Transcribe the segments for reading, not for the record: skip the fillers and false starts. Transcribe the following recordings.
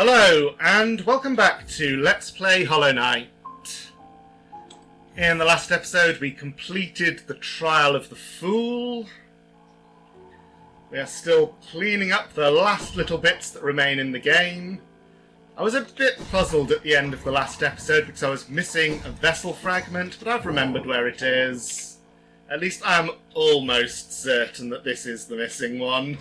Hello, and welcome back to Let's Play Hollow Knight. In the last episode, we completed the Trial of the Fool. We are still cleaning up the last little bits that remain in the game. I was a bit puzzled at the end of the last episode because I was missing a vessel fragment, but I've remembered where it is. At least I am almost certain that this is the missing one.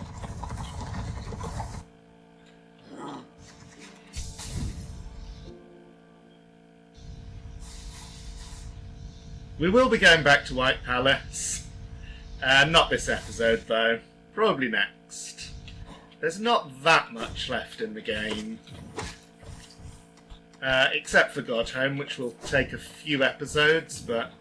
We will be going back to White Palace. Not this episode, though. Probably next. There's not that much left in the game. Except for Godhome, which will take a few episodes, but...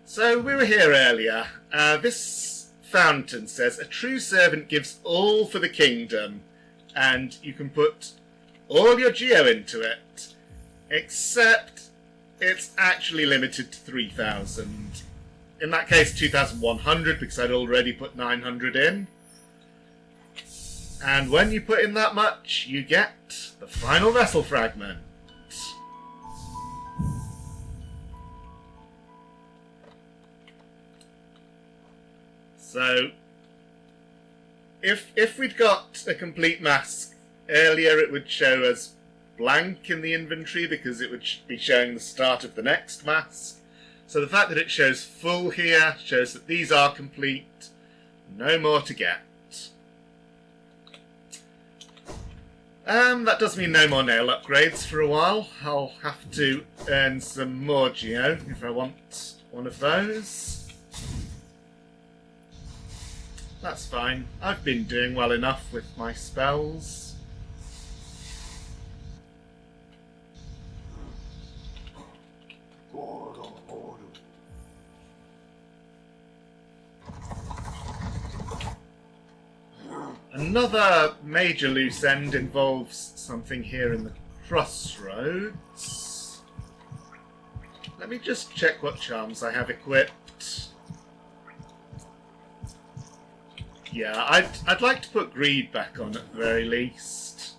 So, we were here earlier. This fountain says, a true servant gives all for the kingdom, and you can put all your geo into it, except it's actually limited to 3,000. In that case, 2,100, because I'd already put 900 in. And when you put in that much, you get the final vessel fragment. So, if we'd got a complete mask earlier, it would show as blank in the inventory because it would be showing the start of the next mask. So the fact that it shows full here shows that these are complete. No more to get. That does mean no more nail upgrades for a while. I'll have to earn some more geo if I want one of those. That's fine. I've been doing well enough with my spells. Another major loose end involves something here in the crossroads. Let me just check what charms I have equipped. Yeah, I'd like to put greed back on at the very least.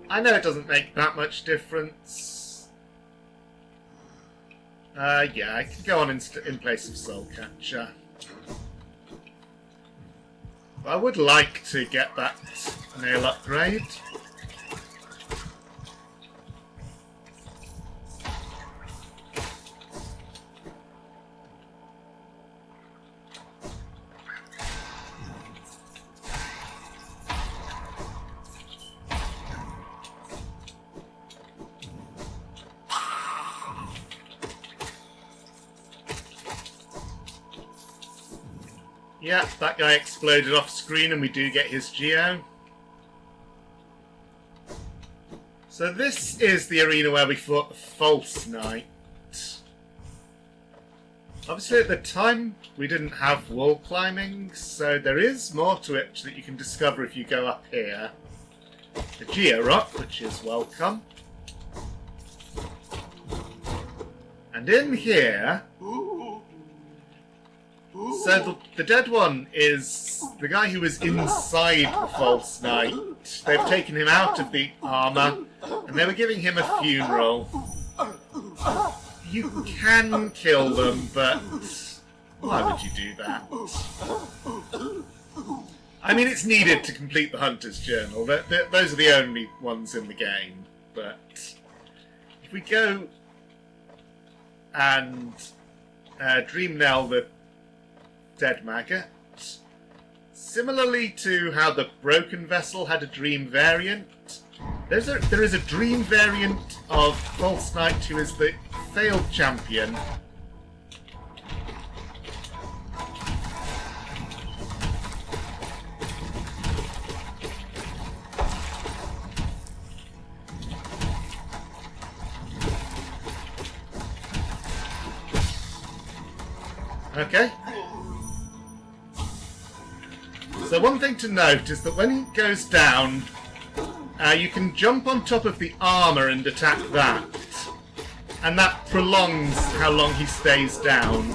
I know it doesn't make that much difference. Yeah, I can go on in place of Soul Catcher. But I would like to get that nail upgrade. Yeah, that guy exploded off screen and we do get his geo. So this is the arena where we fought the False Knight. Obviously at the time we didn't have wall climbing, so there is more to it that you can discover if you go up here. The Geo Rock, which is welcome. And in here... So the dead one is the guy who was inside the False Knight. They've taken him out of the armour, and they were giving him a funeral. You can kill them, but why would you do that? I mean, it's needed to complete the Hunter's Journal. Those are the only ones in the game. But if we go and Dream Knell the Dead Maggot. Similarly to how the Broken Vessel had a dream variant, there is a dream variant of False Knight who is the failed champion. Okay. So one thing to note is that when he goes down, you can jump on top of the armour and attack that. And that prolongs how long he stays down.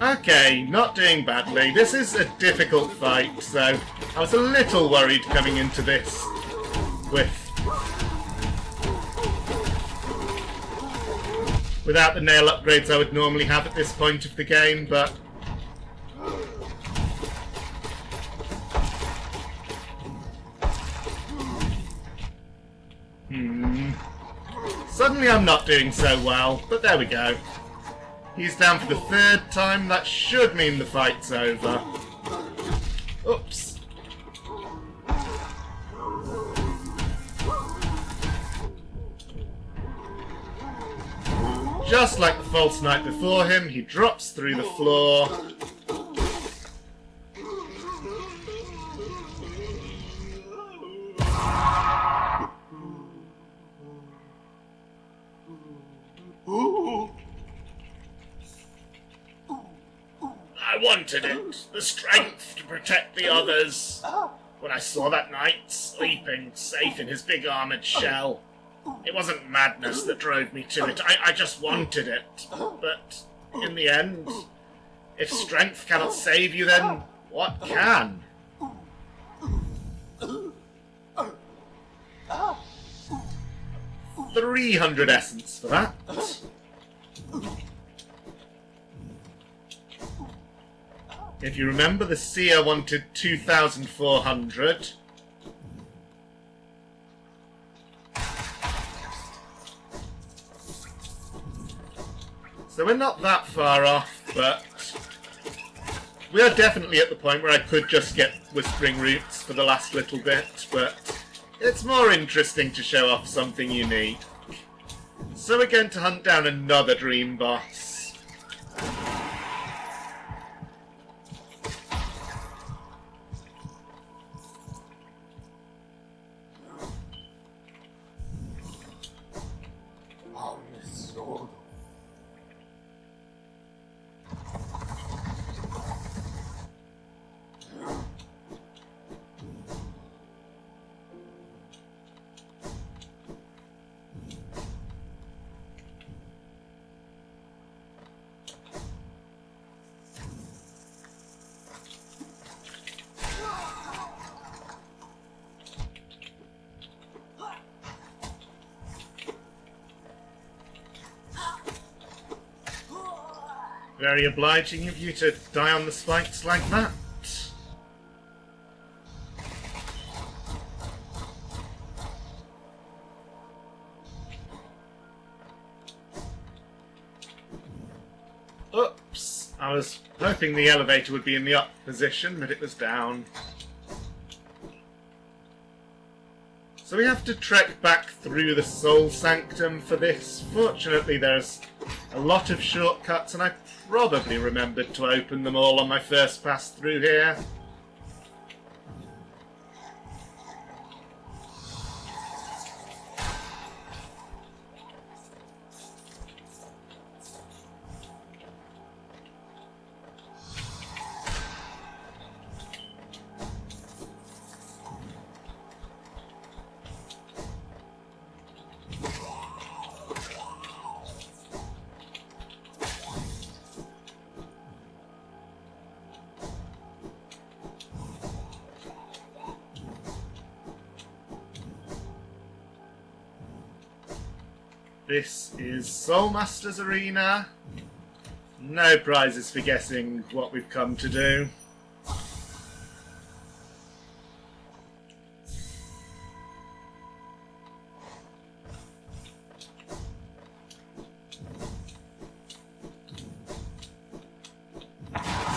Okay, not doing badly. This is a difficult fight, so I was a little worried coming into this without the nail upgrades I would normally have at this point of the game, but suddenly I'm not doing so well, but there we go. He's down for the third time. That should mean the fight's over. Oops. Just like the false knight before him, he drops through the floor. I wanted it, the strength to protect the others. When I saw that knight sleeping safe in his big armoured shell, it wasn't madness that drove me to it. I just wanted it. But in the end, if strength cannot save you, then what can? $300 essence for that. If you remember, the seer wanted 2,400. So we're not that far off, but we are definitely at the point where I could just get Whispering Roots for the last little bit, but it's more interesting to show off something unique. So we're going to hunt down another dream boss. Very obliging of you to die on the spikes like that. Oops! I was hoping the elevator would be in the up position, but it was down. So we have to trek back through the Soul Sanctum for this. Fortunately, there's a lot of shortcuts, and I probably remembered to open them all on my first pass through here. This is Soulmaster's Arena. No prizes for guessing what we've come to do.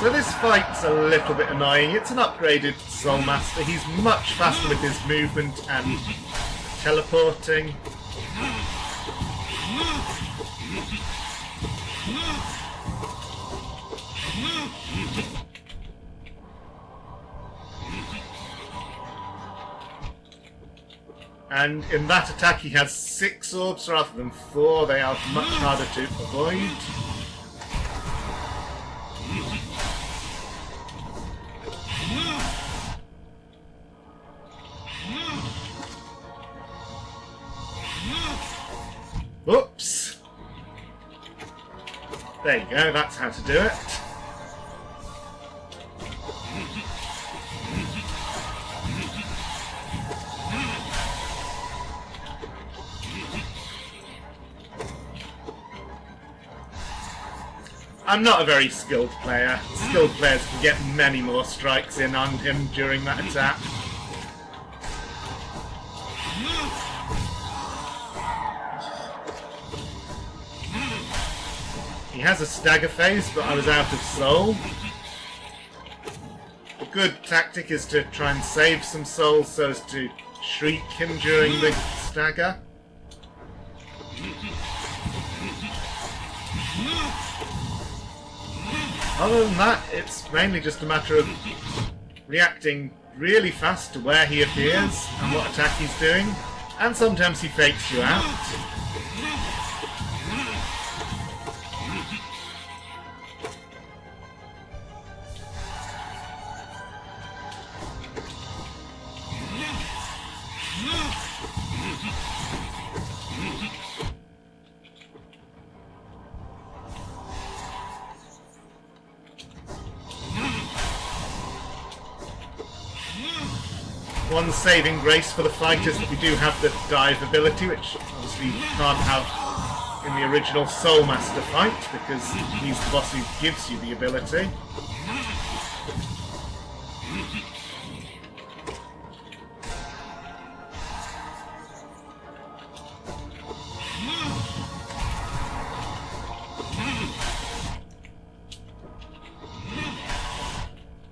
So this fight's a little bit annoying. It's an upgraded Soulmaster. He's much faster with his movement and teleporting. And in that attack he has 6 orbs rather than 4. They are much harder to avoid. Oops! There you go, that's how to do it. I'm not a very skilled player. Skilled players can get many more strikes in on him during that attack. He has a stagger phase, but I was out of soul. A good tactic is to try and save some souls so as to shriek him during the stagger. Other than that, it's mainly just a matter of reacting really fast to where he appears and what attack he's doing, and sometimes he fakes you out. One saving grace for the fight is that we do have the dive ability, which obviously you can't have in the original Soul Master fight, because he's the boss who gives you the ability.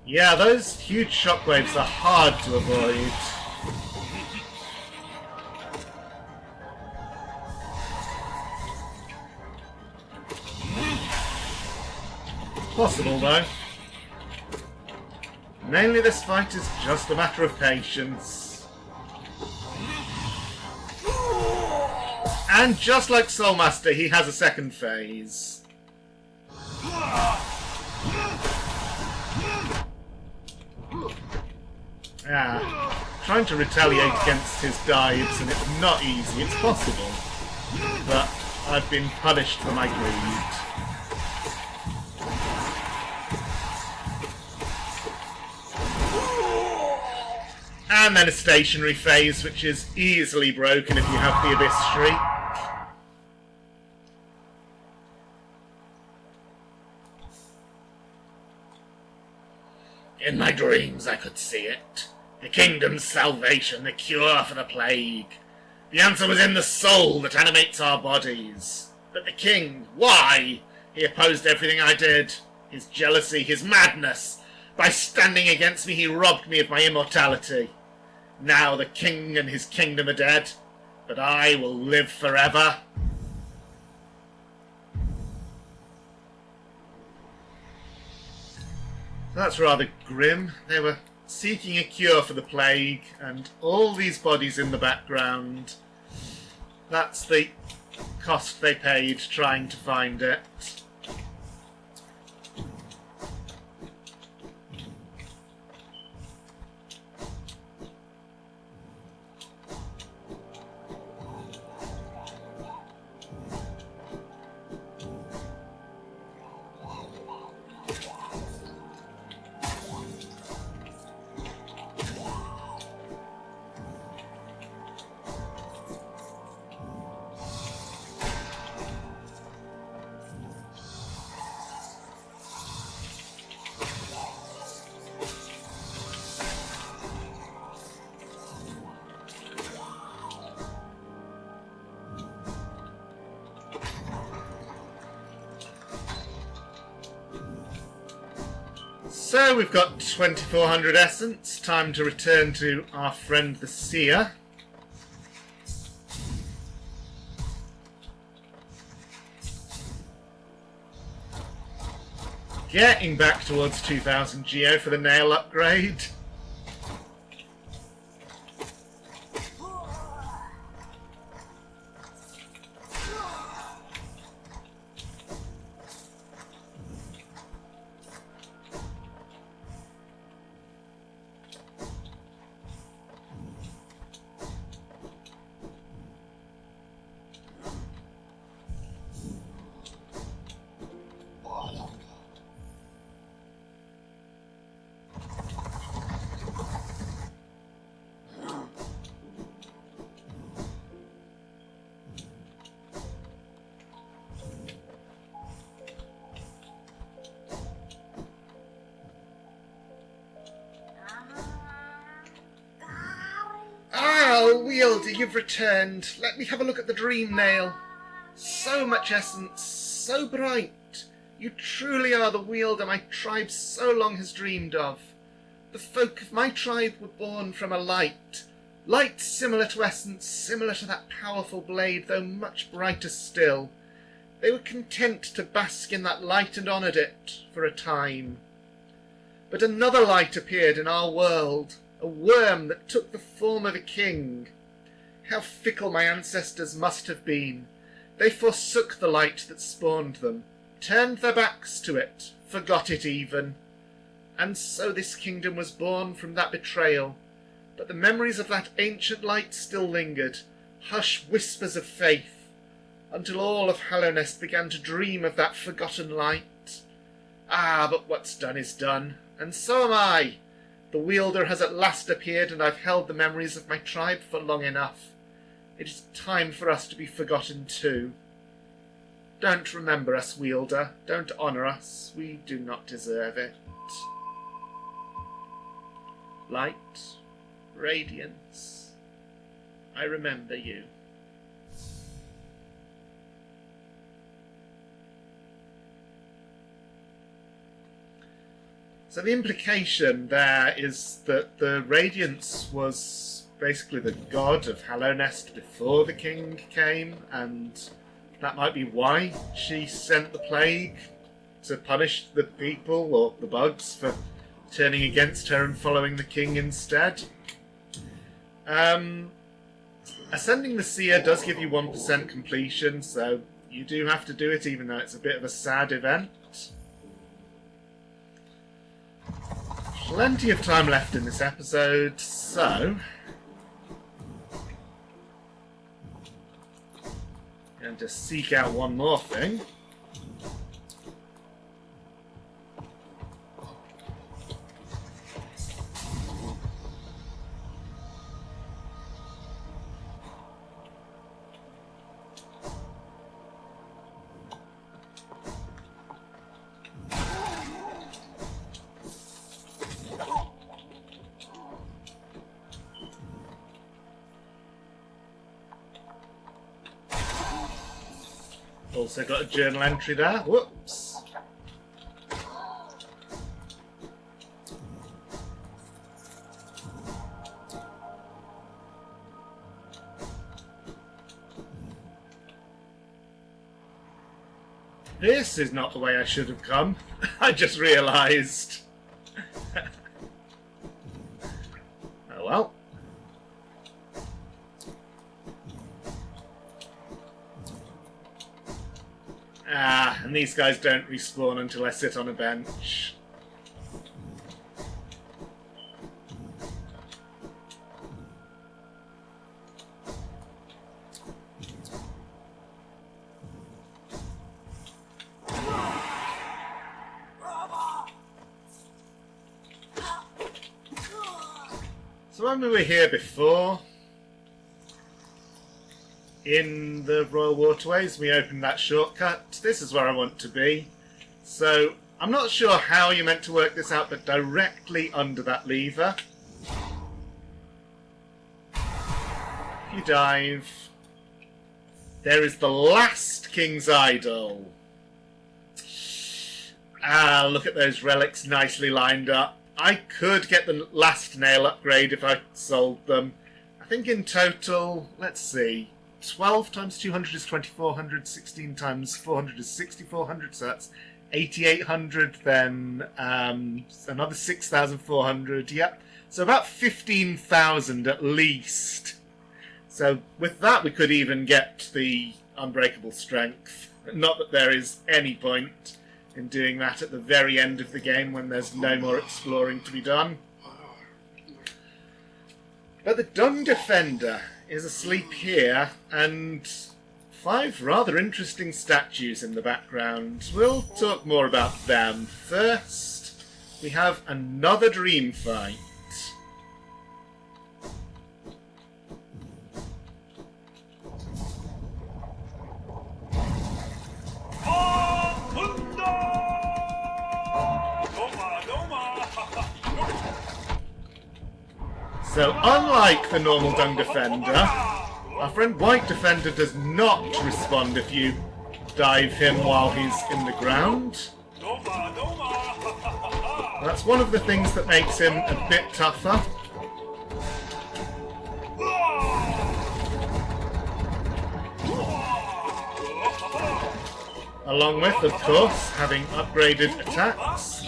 Yeah, those huge shockwaves are hard to avoid. Possible, though. Mainly this fight is just a matter of patience. And just like Soul Master, he has a second phase. Trying to retaliate against his dives, and it's not easy. It's possible, but I've been punished for my greed. And then a stationary phase, which is easily broken if you have the Abyss Shriek. In my dreams I could see it. The kingdom's salvation, the cure for the plague. The answer was in the soul that animates our bodies. But the king, why? He opposed everything I did. His jealousy, his madness. By standing against me, he robbed me of my immortality. Now the king and his kingdom are dead, but I will live forever. That's rather grim. They were seeking a cure for the plague, and all these bodies in the background. That's the cost they paid trying to find it. So we've got 2400 essence, time to return to our friend the Seer. Getting back towards 2000 Geo for the nail upgrade. Wielder, you've returned. Let me have a look at the dream nail. So much essence, so bright. You truly are the Wielder my tribe so long has dreamed of. The folk of my tribe were born from a light. Light similar to essence, similar to that powerful blade, though much brighter still. They were content to bask in that light and honoured it for a time. But another light appeared in our world, a worm that took the form of a king. How fickle my ancestors must have been. They forsook the light that spawned them, turned their backs to it, forgot it even. And so this kingdom was born from that betrayal. But the memories of that ancient light still lingered, hushed whispers of faith, until all of Hallownest began to dream of that forgotten light. Ah, but what's done is done, and so am I. The Wielder has at last appeared, and I've held the memories of my tribe for long enough. It is time for us to be forgotten too. Don't remember us, Wielder. Don't honour us. We do not deserve it. Light, radiance, I remember you. So the implication there is that the Radiance was basically the god of Hallownest before the king came, and that might be why she sent the plague to punish the people, or the bugs, for turning against her and following the king instead. Ascending the Seer does give you 1% completion, so you do have to do it, even though it's a bit of a sad event. Plenty of time left in this episode, so I'm going to seek out one more thing. Also got a journal entry there. Whoops. This is not the way I should have come. I just realised. Oh well. Ah, and these guys don't respawn until I sit on a bench. So when we were here before, in the Royal Waterways, we opened that shortcut. This is where I want to be. So, I'm not sure how you're meant to work this out, but directly under that lever, if you dive, there is the last King's Idol. Ah, look at those relics nicely lined up. I could get the last nail upgrade if I sold them. I think in total, let's see, 12 times 200 is 2400, 16 times 400 is 6400, so that's 8800, then another 6400, yep. So about 15,000 at least. So with that we could even get the unbreakable strength. Not that there is any point in doing that at the very end of the game when there's no more exploring to be done. But the Dung Defender is asleep here, and 5 rather interesting statues in the background. We'll talk more about them. First, we have another dream fight. So unlike the normal Dung Defender, our friend White Defender does not respond if you dive him while he's in the ground. That's one of the things that makes him a bit tougher. Along with, of course, having upgraded attacks.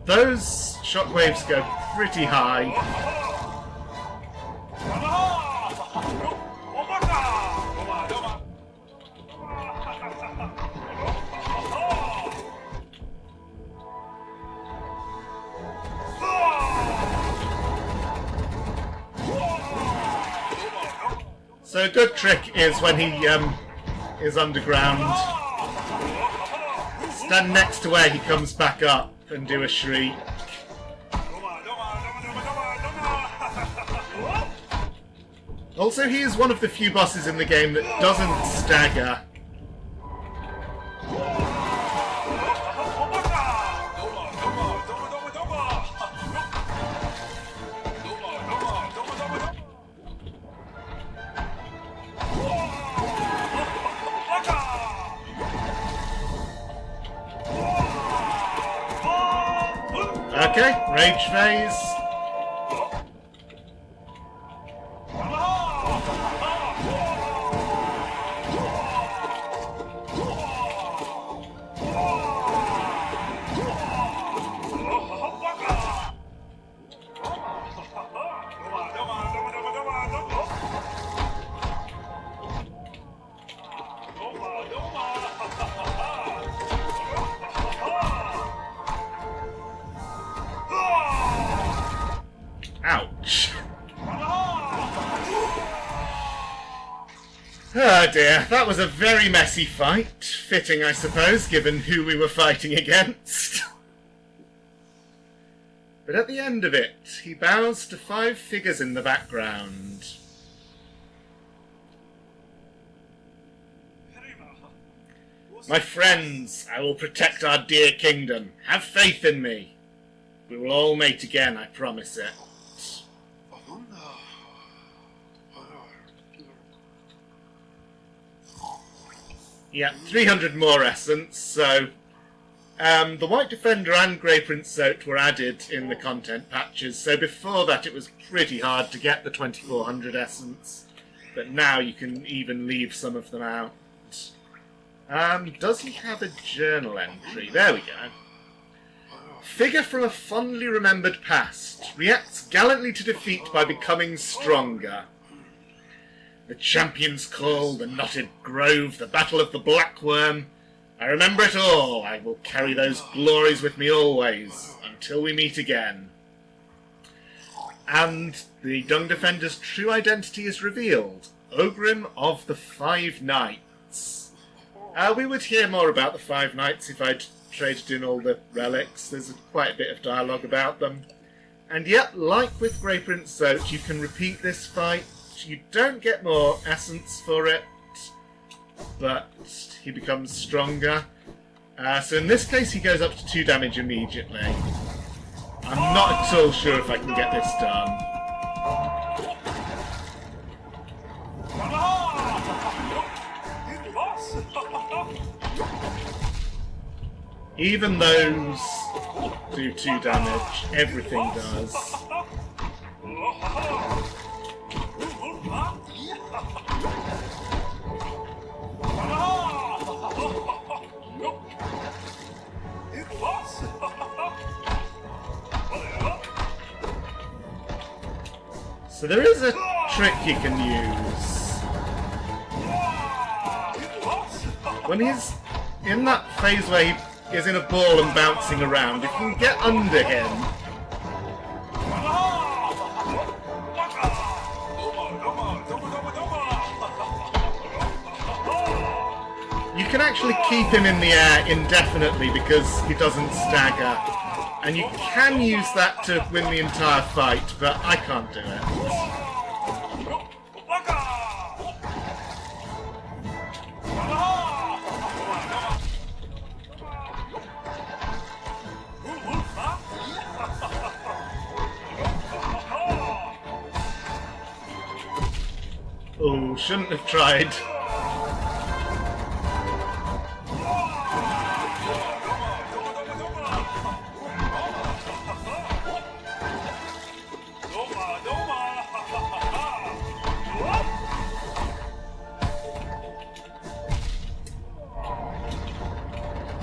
Those shockwaves go pretty high. So a good trick is when he is underground, stand next to where he comes back up and do a shriek. Also, he is one of the few bosses in the game that doesn't stagger. Okay, rage phase. Ouch. Oh dear, that was a very messy fight. Fitting, I suppose, given who we were fighting against. But at the end of it, he bows to 5 figures in the background. My friends, I will protect our dear kingdom. Have faith in me. We will all mate again, I promise it. Yeah, 300 more essence, so the White Defender and Grey Prince Zote were added in the content patches, so before that it was pretty hard to get the 2400 essence, but now you can even leave some of them out. Does he have a journal entry? There we go. Figure from a fondly remembered past reacts gallantly to defeat by becoming stronger. The champion's call, the knotted grove, the battle of the black worm. I remember it all. I will carry those glories with me always, until we meet again. And the Dung Defender's true identity is revealed. Ogrim of the 5 Knights. We would hear more about the 5 Knights if I'd traded in all the relics. There's quite a bit of dialogue about them. And yet, like with Grey Prince Zote, you can repeat this fight. You don't get more essence for it, but he becomes stronger. So in this case he goes up to 2 damage immediately. I'm not at all sure if I can get this done. Even those do 2 damage, everything does. So there is a trick you can use. When he's in that phase where he is in a ball and bouncing around, if you can get under him, you can actually keep him in the air indefinitely because he doesn't stagger. And you can use that to win the entire fight, but I can't do it. shouldn't have tried.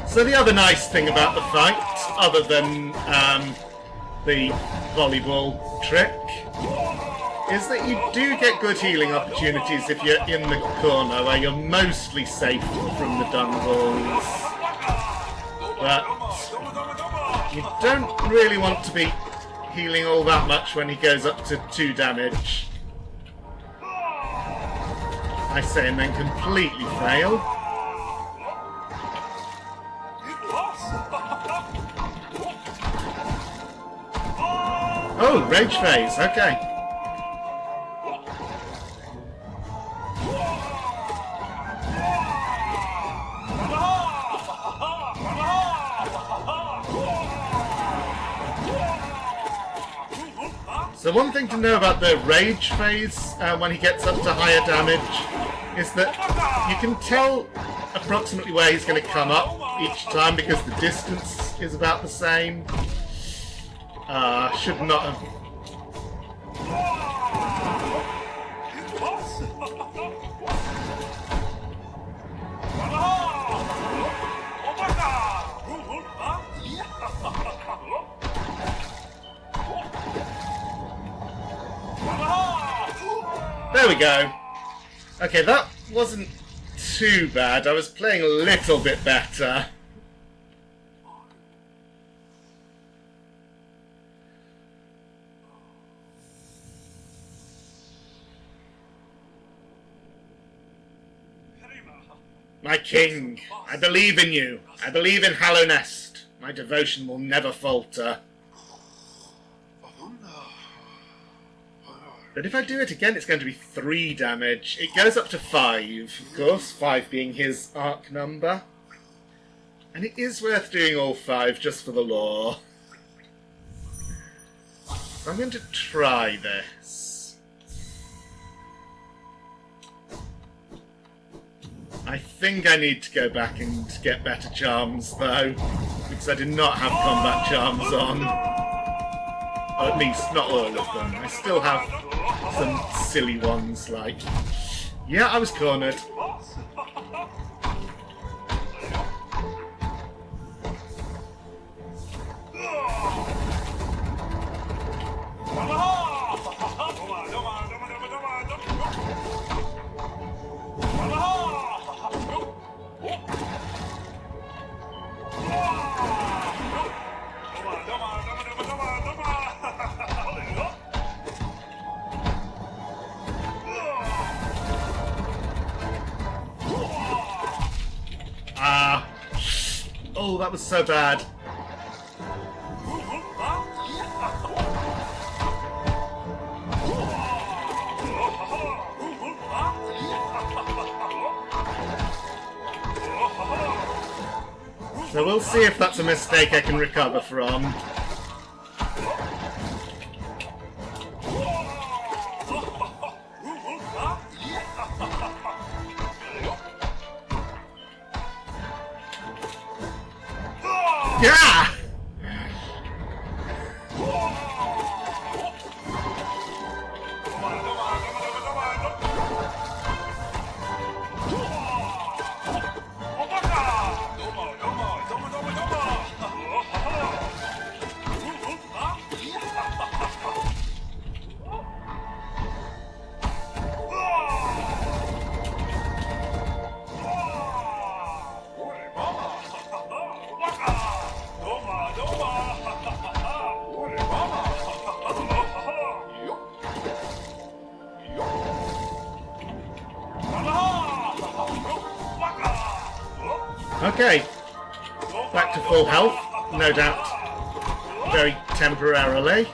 So the other nice thing about the fight, other than the volleyball trick, is that you do get good healing opportunities if you're in the corner where you're mostly safe from the dungballs. But you don't really want to be healing all that much when he goes up to 2 damage. I say, and then completely fail. Oh, rage phase, okay. So one thing to know about the rage phase when he gets up to higher damage is that you can tell approximately where he's going to come up each time because the distance is about the same. Should not have... There we go. Okay, that wasn't too bad. I was playing a little bit better. My king, I believe in you. I believe in Hallow Nest. My devotion will never falter. But if I do it again, it's going to be 3 damage. It goes up to 5, of course, 5 being his arc number. And it is worth doing all 5 just for the lore. So I'm going to try this. I think I need to go back and get better charms, though, because I did not have combat charms on. Or at least, not all of them. I still have some silly ones, like... Yeah, I was cornered. Oh, that was so bad. So we'll see if that's a mistake I can recover from. Yeah! Okay, back to full health, no doubt, very temporarily.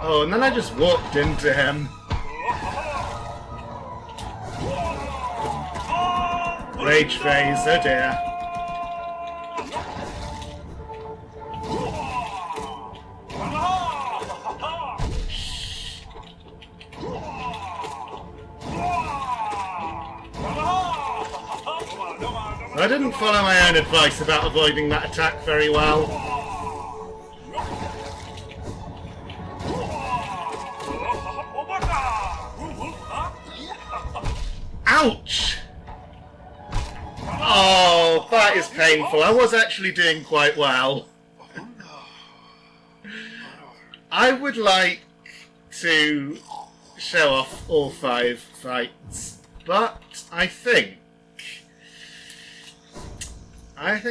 Oh, and then I just walked into him. Rage phase, oh dear. I didn't follow my own advice about avoiding that attack very well. Ouch! Oh, that is painful. I was actually doing quite well. I would like to show off all 5 fights, but I think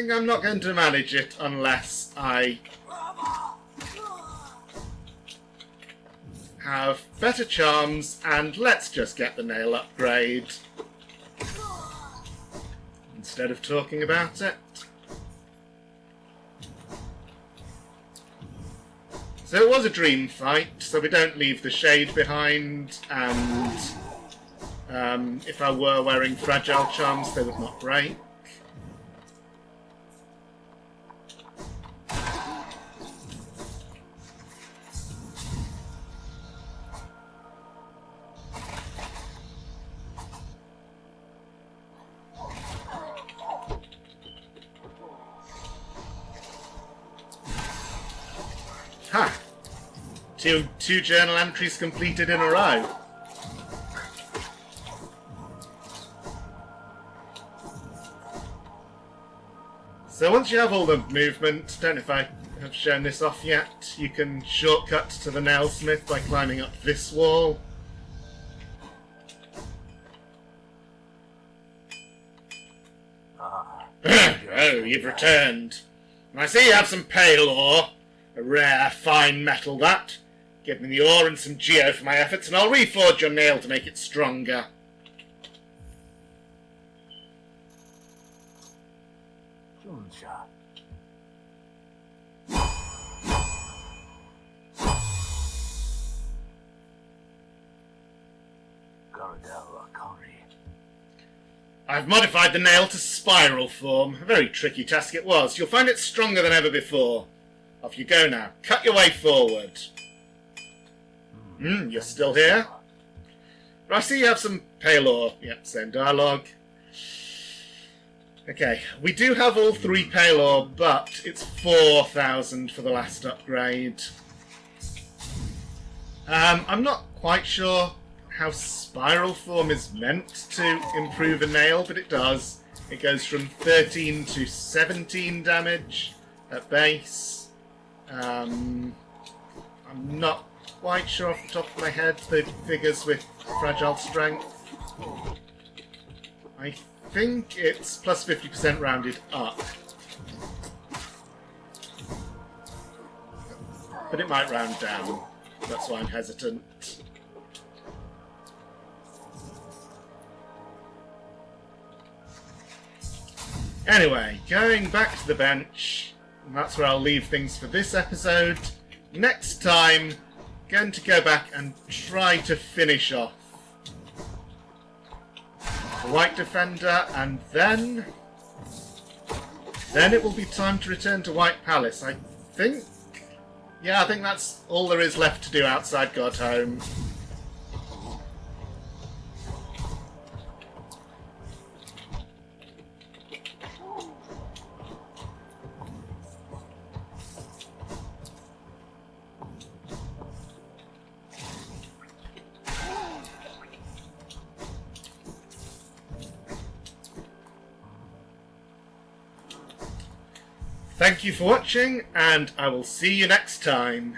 I'm not going to manage it unless I have better charms, and let's just get the nail upgrade instead of talking about it. So it was a dream fight, so we don't leave the shade behind, and if I were wearing fragile charms, they would not break. Ha! Two journal entries completed in a row. So once you have all the movement, don't know if I have shown this off yet, you can shortcut to the nailsmith by climbing up this wall. Oh, you've returned. And I see you have some pale ore. A rare, fine metal, that. Give me the ore and some geo for my efforts, and I'll reforge your nail to make it stronger. I've modified the nail to spiral form. A very tricky task it was. You'll find it stronger than ever before. Off you go now. Cut your way forward. You're still here? I see you have some pale ore. Yep, same dialogue. Okay, we do have all 3 pale ore, but it's 4,000 for the last upgrade. I'm not quite sure how spiral form is meant to improve a nail, but it does. It goes from 13 to 17 damage at base. I'm not quite sure off the top of my head the figures with fragile strength. I think it's plus 50% rounded up. But it might round down. That's why I'm hesitant. Anyway, going back to the bench, and that's where I'll leave things for this episode. Next time, going to go back and try to finish off the White Defender, and then it will be time to return to White Palace, I think. Yeah, I think that's all there is left to do outside Godhome. Thank you for watching, and I will see you next time.